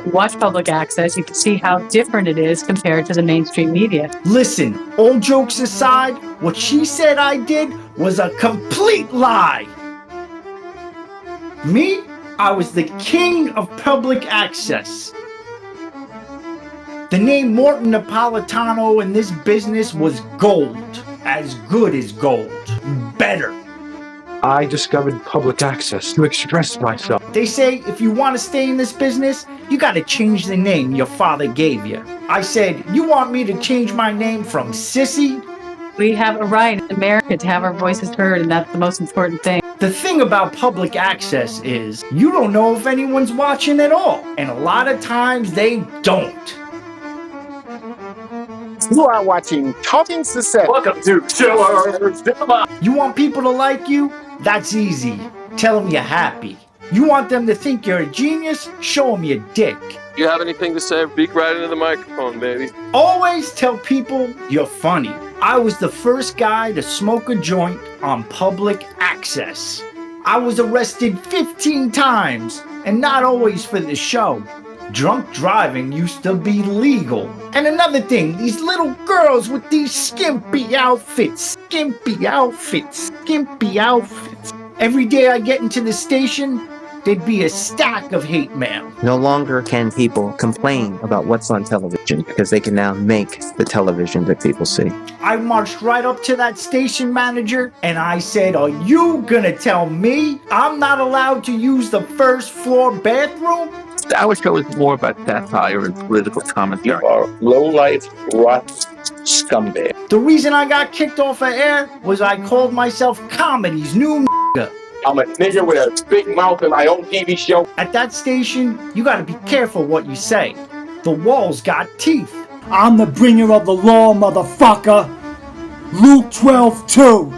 Watch public access, you can see how different it is compared to the mainstream media. Listen, all jokes aside, what she said I did was a complete lie. Me, I was the king of public access. The name Morton Napolitano in this business was gold. As good as gold. Better. I discovered public access to express myself. They say if you want to stay in this business, you got to change the name your father gave you. I said, you want me to change my name from Sissy? We have a right in America to have our voices heard, and that's the most important thing. The thing about public access is you don't know if anyone's watching at all. And a lot of times they don't. You are watching Talking Success. Welcome to Killers. You want people to like you? That's easy. Tell them you're happy. You want them to think you're a genius? Show them your dick. You have anything to say? Speak right into the microphone, baby. Always tell people you're funny. I was the first guy to smoke a joint on public access. I was arrested 15 times, and not always for the show. Drunk driving used to be legal. And another thing, these little girls with these skimpy outfits. Every day I get into the station, there'd be a stack of hate mail. No longer can people complain about what's on television because they can now make the television that people see. I marched right up to that station manager and I said, are you gonna tell me I'm not allowed to use the first floor bathroom? Our show is more about satire and political commentary. You are low-life, rot scumbag. The reason I got kicked off of air was I called myself comedy's new nigga. I'm a nigga with a big mouth in my own TV show. At that station, you gotta be careful what you say. The walls got teeth. I'm the bringer of the law, motherfucker. Luke 12:2.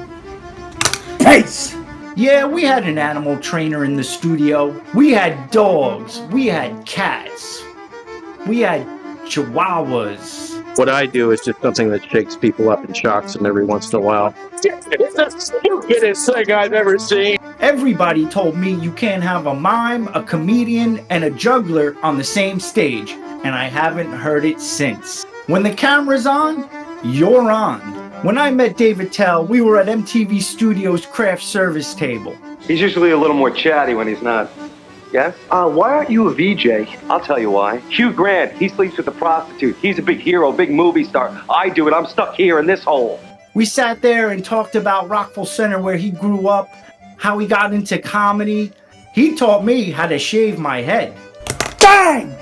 Peace. Yeah, we had an animal trainer in the studio. We had dogs. We had cats. We had chihuahuas. What I do is just something that shakes people up and shocks them every once in a while. It's the stupidest thing I've ever seen. Everybody told me you can't have a mime, a comedian, and a juggler on the same stage, and I haven't heard it since. When the camera's on, you're on. When I met David Tell, we were at MTV Studios' craft service table. He's usually a little more chatty when he's not. Yeah? Why aren't you a VJ? I'll tell you why. Hugh Grant, he sleeps with a prostitute. He's a big hero, big movie star. I do it. I'm stuck here in this hole. We sat there and talked about Rockville Center, where he grew up, how he got into comedy. He taught me how to shave my head. Bang!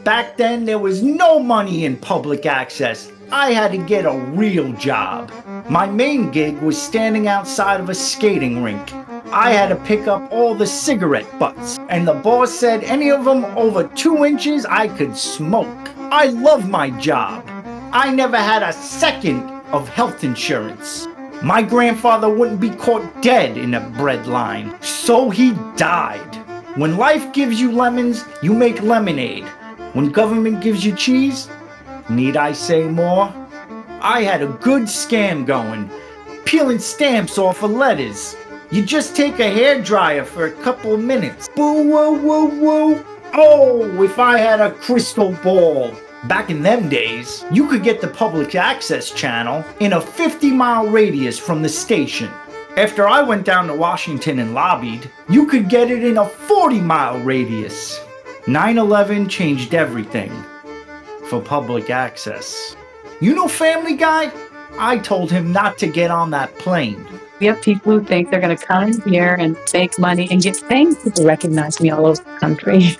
Back then, there was no money in public access. I had to get a real job. My main gig was standing outside of a skating rink. I had to pick up all the cigarette butts, and the boss said any of them over 2 inches I could smoke. I love my job. I never had a second of health insurance. My grandfather wouldn't be caught dead in a bread line, so he died. When life gives you lemons, you make lemonade. When government gives you cheese, need I say more? I had a good scam going, peeling stamps off of letters. You just take a hairdryer for a couple of minutes. Boo, woo, woo, woo. Oh, if I had a crystal ball. Back in them days, you could get the public access channel in a 50-mile radius from the station. After I went down to Washington and lobbied, you could get it in a 40-mile radius. 9/11 changed everything for public access. You know Family Guy? I told him not to get on that plane. We have people who think they're going to come in here and make money and get famous. People recognize me all over the country.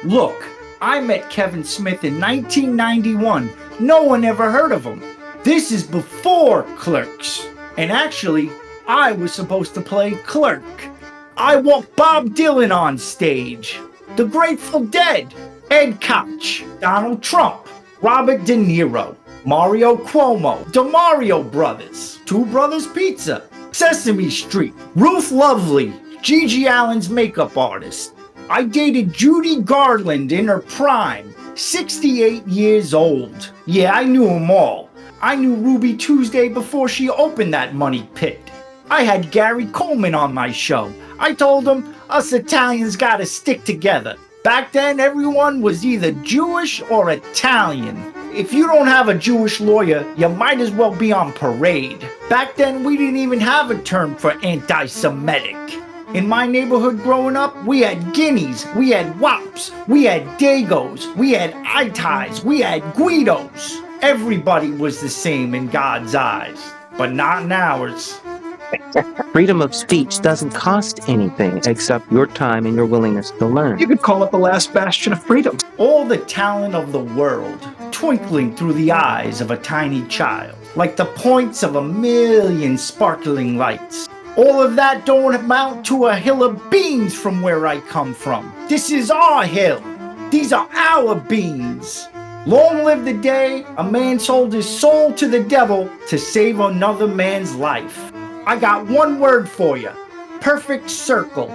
Look, I met Kevin Smith in 1991. No one ever heard of him. This is before Clerks. And actually, I was supposed to play Clerk. I walked Bob Dylan on stage. The Grateful Dead. Ed Koch. Donald Trump. Robert De Niro. Mario Cuomo. The Mario Brothers. Two Brothers Pizza. Sesame Street. Ruth Lovely. Gigi Allen's makeup artist. I dated Judy Garland in her prime. 68 years old. Yeah, I knew them all. I knew Ruby Tuesday before she opened that money pit. I had Gary Coleman on my show. I told him, us Italians gotta stick together. Back then, everyone was either Jewish or Italian. If you don't have a Jewish lawyer, you might as well be on parade. Back then, we didn't even have a term for anti-Semitic. In my neighborhood growing up, we had guineas, we had wops, we had dagos, we had itais, we had guidos. Everybody was the same in God's eyes, but not in ours. Freedom of speech doesn't cost anything except your time and your willingness to learn. You could call it the last bastion of freedom. All the talent of the world twinkling through the eyes of a tiny child, like the points of 1,000,000 sparkling lights. All of that don't amount to a hill of beans from where I come from. This is our hill. These are our beans. Long live the day a man sold his soul to the devil to save another man's life. I got one word for you. Perfect circle.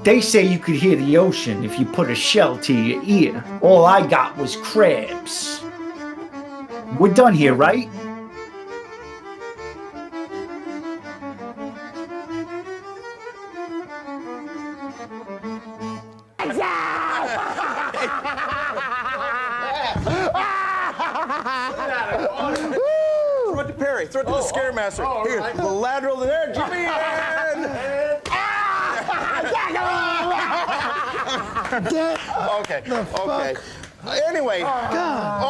They say you could hear the ocean if you put a shell to your ear. All I got was crabs. We're done here, right? Throw it to Perry. Throw it to the Scaremaster. Here, the lateral there. Jimmy in. Okay. Anyway.